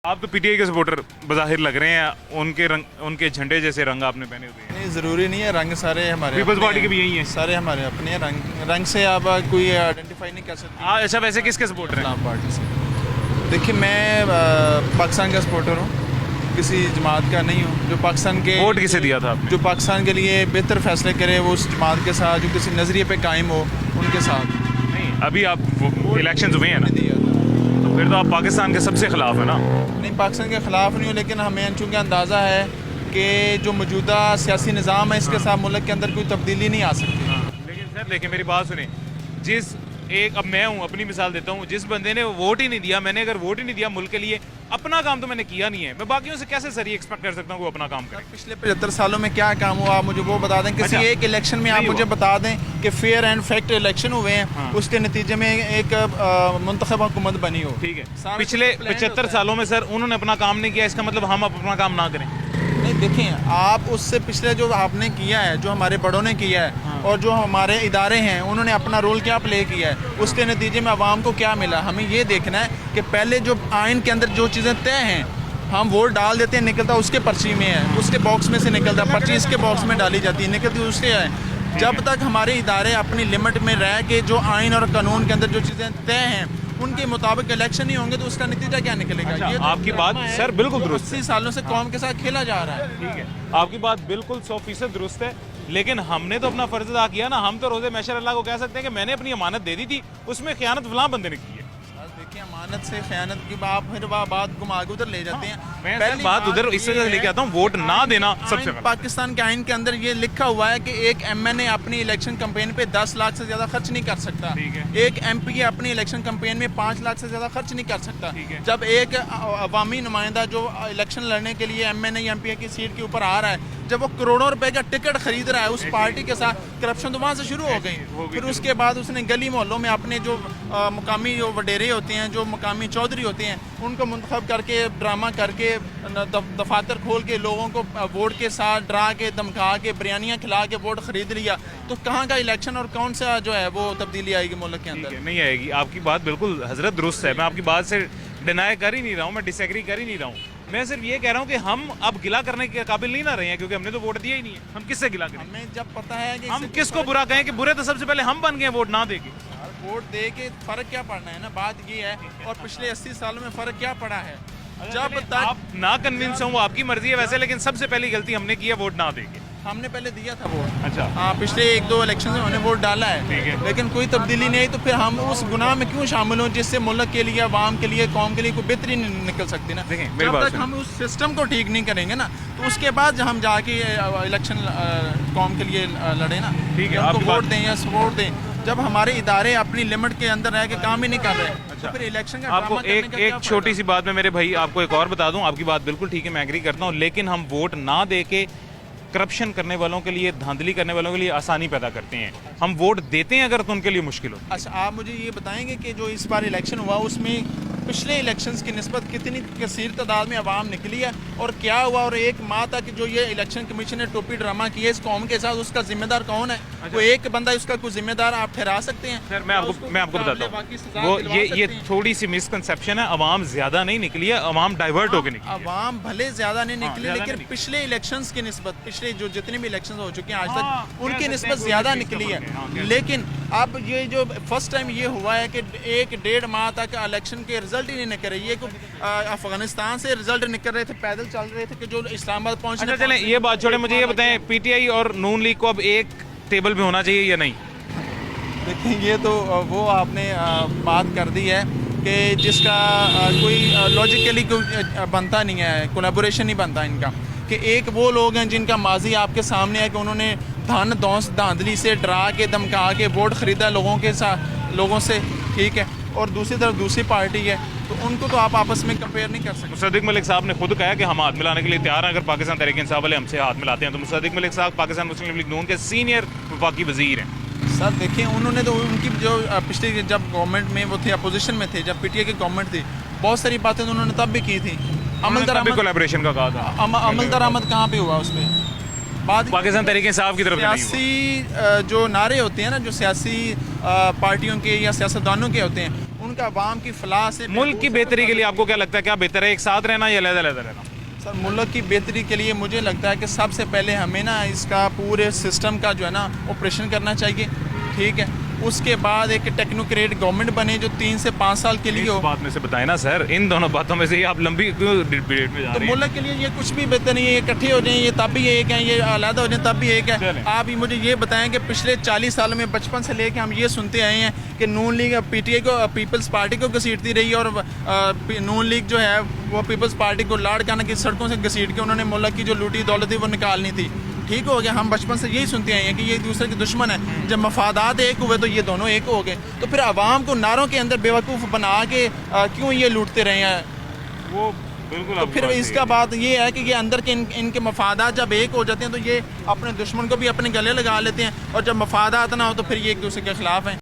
आप तो पीटीआई के सपोर्टर बज़ाहिर लग रहे हैं, उनके रंग, उनके झंडे जैसे रंग आपने पहने हुए हैं। नहीं, ज़रूरी नहीं है, रंग सारे हमारे पीपल्स अपने पार्टी के हैं। भी यही हैं। सारे हमारे अपने हैं। रंग से आप कोई आइडेंटिफाई नहीं कर सकते। अच्छा, वैसे किसके सपोर्टर हैं? इस्लाम पार्टी से। देखिए, मैं पाकिस्तान का सपोर्टर हूँ, किसी जमात का नहीं हूँ। जो पाकिस्तान के वोट किसे दिया था आपने? जो पाकिस्तान के लिए बेहतर फैसले करे वो उस जमात के साथ, जो किसी नज़रिए पे कायम हो उनके साथ। नहीं, अभी आप इलेक्शन हुए हैं ना, दिया था। तो फिर तो आप पाकिस्तान के सबसे खिलाफ है ना? नहीं, पाकिस्तान के ख़िलाफ़ नहीं हूँ, लेकिन हमें चूँकि अंदाज़ा है कि जो मौजूदा सियासी निज़ाम है इसके साथ मुल्क के अंदर कोई तब्दीली नहीं आ सकती। लेकिन सर देखिए, मेरी बात सुने, जिस एक अब मैं हूँ, अपनी मिसाल देता हूँ, जिस बंदे ने वोट ही नहीं दिया, मैंने अगर वोट ही नहीं दिया मुल्क के लिए, अपना काम तो मैंने किया नहीं है, मैं बाकियों से कैसे सर ये एक्सपेक्ट कर सकता हूँ वो अपना काम करे? पिछले 75 सालों में क्या काम हुआ आप मुझे वो बता दें। किसी अच्छा। एक इलेक्शन में आप नहीं मुझे हुआ। बता दें कि फेयर एंड फैक्ट इलेक्शन हुए हैं, हाँ। उसके नतीजे में एक मुंतखब हुकूमत बनी हो। ठीक है, सारा पिछले कुछ planned 75 होता है। सालों में सर उन्होंने अपना काम नहीं किया, इसका मतलब हम अपना काम ना करें? नहीं, देखें, आप उससे पिछले जो आपने किया है, जो हमारे बड़ों ने किया है, हाँ। और जो हमारे इदारे हैं उन्होंने अपना रोल क्या प्ले किया है, उसके नतीजे में आवाम को क्या मिला। हमें ये देखना है कि पहले जो आइन के अंदर जो चीज़ें तय हैं, हम वोट डाल देते हैं, निकलता उसके पर्ची में है, उसके बॉक्स में से निकलता, पर्ची इसके बॉक्स में डाली जाती है, निकलती उसके है। जब तक हमारे इदारे अपनी लिमिट में रह के जो आइन और कानून के अंदर जो चीज़ें तय हैं उनके मुताबिक इलेक्शन नहीं होंगे तो उसका नतीजा क्या निकलेगा? अच्छा, ये तो आपकी बात ड्रामा है सर बिल्कुल जो दुरुस्त है। 80 सालों से कौम के साथ खेला जा रहा है। ठीक है, आपकी बात बिल्कुल 100% दुरुस्त है, लेकिन हमने तो अपना फर्ज अदा किया ना। हम तो रोज़े महशर अल्लाह को कह सकते हैं कि मैंने अपनी अमानत दे दी थी, उसमें खयानत फलां बंदे ने की है। देखिए, अमानत से खयानत की फिर बात घुमा के उधर ले जाते हैं। मैं पहली सर बात उधर ये इससे है लेके आता हूँ, वोट ना देना सबसे आइन, गलत। पाकिस्तान के आइन के अंदर ये लिखा हुआ है कि एक एमएनए अपनी इलेक्शन कैंपेन पे 10 लाख से ज्यादा खर्च नहीं कर सकता। ठीक है। एक एमपी अपनी इलेक्शन कैंपेन में 5 लाख से ज्यादा खर्च नहीं कर सकता। ठीक है। जब एक अवामी नुमाइंदा जो इलेक्शन लड़ने के लिए एमएनए या एमपी की सीट के ऊपर आ रहा है, जब वो करोड़ों रुपए का टिकट खरीद रहा है उस पार्टी के साथ, करप्शन तो वहां से शुरू हो गई। फिर उसके बाद उसने गली मोहल्लों में अपने जो मुकामी जो वडेरे होते हैं, जो मुकामी चौधरी होते हैं, उनको मुंतखब करके ड्रामा करके दफातर खोल के लोगों को वोट के साथ डरा के धमका के बिरयानियाँ खिला के वोट खरीद लिया, तो कहाँ का इलेक्शन और कौन सा जो है वो तब्दीली आएगी मुल्क के ठीक अंदर? है, नहीं आएगी। आपकी बात बिल्कुल हजरत दुरुस्त है, मैं आपकी बात से डिनाई कर ही नहीं रहा हूँ, मैं डिसएग्री कर ही नहीं रहा हूँ। मैं सिर्फ ये कह रहा हूँ कि हम अब गिला करने के काबिल नहीं ना रहे हैं, क्योंकि हमने तो वोट दिया ही नहीं है। हम किससे गिला करें? हमें जब पता है कि हम इससे किसको बुरा कहें कि बुरे तो सबसे पहले हम बन गए वोट ना देके। वोट दे के फर्क क्या पड़ना है ना, बात ये है। और पिछले 80 सालों में फर्क क्या पड़ा है? जब तक आप ना कन्विंस हो वो आपकी मर्जी है वैसे, लेकिन सबसे पहली गलती हमने की है वोट ना देके। हमने पहले दिया था वोट। अच्छा, हाँ, पिछले 1-2 इलेक्शन में हमने वोट डाला है, ठीक है। लेकिन कोई तब्दीली नहीं आई, तो फिर हम उस गुनाह में क्यों शामिल हों जिससे मुल्क के लिए, आवाम के लिए, कौम के लिए कोई बेहतरी नहीं निकल सकती ना। देखें, मेरी जब बात तक सुनिए। हम उस सिस्टम को ठीक नहीं करेंगे ना, तो उसके बाद हम जाके इलेक्शन कौम के लिए लड़े ना। ठीक है, उनको आपकी वोट बात- दें या सपोर्ट दें। जब हमारे इदारे अपनी लिमिट के अंदर रह के काम ही नहीं कर रहे, तो फिर इलेक्शन का आपको ड्रामा करने एक का क्या एक फायदा? छोटी सी बात में मेरे भाई आपको एक और बता दूं, आपकी बात बिल्कुल ठीक है, मैं एग्री करता हूं, लेकिन हम वोट ना दे के करप्शन करने वालों के लिए, धांधली करने वालों के लिए आसानी पैदा करते हैं। हम वोट देते हैं अगर तो उनके लिए मुश्किल हो। अच्छा, आप मुझे ये बताएंगे कि जो इस बार इलेक्शन हुआ उसमें पिछले इलेक्शंस की निस्बत कितनी कसीर तादाद में आवाम निकली है और क्या हुआ, और एक माह तक जो ये इलेक्शन कमीशन ने टोपी ड्रामा किया इस कौम के साथ, उसका जिम्मेदार कौन है? कोई एक बंदा इसका कोई जिम्मेदार आप ठहरा सकते हैं? सर मैं आपको बताता हूँ, वो ये थोड़ी सी मिसकंसेप्शन है। अवाम ज्यादा नहीं निकली है, अवाम डाइवर्ट होकर निकली है। अवाम भले ज्यादा नहीं निकली, ज्यादा लेकिन नहीं निकली। पिछले इलेक्शंस की निस्बत, पिछले जो जितने भी इलेक्शंस हो चुके हैं आज हाँ, तक, कह उनकी सकते हैं निस्बत कोई ज्यादा चीज़ निकली का फर्क है, हाँ, है। कह लेकिन अब ये जो फर्स्ट टाइम ये हुआ है कि 1-1.5 माह तक इलेक्शन के रिजल्ट ही नहीं निकल रहे। ये अफगानिस्तान से रिजल्ट निकल रहे थे, पैदल चल रहे थे कि जो इस्लामाबाद पहुंचने। अच्छा चलें, ये बात छोड़े, मुझे ये बताएं, पीटीआई और नून लीग को अब एक टेबल पे होना चाहिए या नहीं? देखिए, ये तो वो आपने बात कर दी है कि जिसका कोई लॉजिकली कोई बनता नहीं है, कोलैबोरेशन नहीं बनता इनका। कि एक वो लोग हैं जिनका माजी आपके सामने है कि उन्होंने धन दौस धांधली से डरा के धमका के वोट खरीदा लोगों से, ठीक है, और दूसरी तरफ दूसरी पार्टी है, तो उनको तो आप आपस में कंपेयर नहीं कर सकते। मुसद्दिक मलिक साहब ने खुद कहा कि हम हाथ मिलाने के लिए तैयार हैं अगर पाकिस्तान तहरीक इंसाफ वाले हमसे हाथ मिलाते हैं। तो मुसद्दिक मलिक साहब पाकिस्तान मुस्लिम लीग नून के सीनियर वफाकी वजीर हैं। सर देखिए, उन्होंने तो उनकी जो पिछले जब गवर्नमेंट में वो थे, अपोजिशन में थे, जब पीटीआई की गवर्नमेंट थी, बहुत सारी बातें तो उन्होंने तब भी की थी। अमल दरामद कोलैबोरेशन का कहा था। अमल दरामद कहाँ पे हुआ उसमें? बाद पाकिस्तान तहरीक इंसाफ की तरफ से नहीं हुआ। सियासी जो नारे होते हैं ना, जो सियासी पार्टियों के या सियासतदानों के होते हैं, उनका अवाम की फलाह से मुल्क की बेहतरी के लिए आपको क्या लगता है, क्या बेहतर है एक साथ रहना या अलग-अलग रहना? सर मुल्क की बेहतरी के लिए मुझे लगता है कि सबसे पहले हमें ना इसका पूरे सिस्टम का जो है ना ऑपरेशन करना चाहिए, ठीक है। उसके बाद एक टेक्नोक्रेट गवर्नमेंट बने जो 3 से 5 साल के लिए हो। इस बात में से बताएं ना सर, इन दोनों बातों में से आप लंबी क्यों डिबेट में जा तो रहे हैं? मुल्क के लिए ये कुछ भी बेहतर नहीं है, ये इकट्ठे हो जाएं, ये तब भी एक है, ये अलग हो जाएं तब भी एक है। चलें। आप ही मुझे ये बताएं कि पिछले 40 सालों में बचपन से लेके हम ये सुनते आए हैं कि नून लीग पीटीआई को, पीपल्स पार्टी को घसीटती रही और नून लीग जो है वो पीपल्स पार्टी को लाड़काना की सड़कों से घसीट के उन्होंने मुल्क की जो लूटी दौलत थी वो निकालनी थी। ठीक हो गया, हम बचपन से यही सुनते आए हैं कि ये एक दूसरे के दुश्मन है। जब मफादात एक हुए तो ये दोनों एक हो गए। तो फिर आवाम को नारों के अंदर बेवकूफ़ बना के क्यों ये लूटते रहे हैं? वो बिल्कुल तो फिर इसका बात ये है कि ये अंदर के इनके मफादात जब एक हो जाते हैं तो ये अपने दुश्मन को भी अपने गले लगा लेते हैं, और जब मफादात ना हो तो फिर ये एक दूसरे के खिलाफ हैं।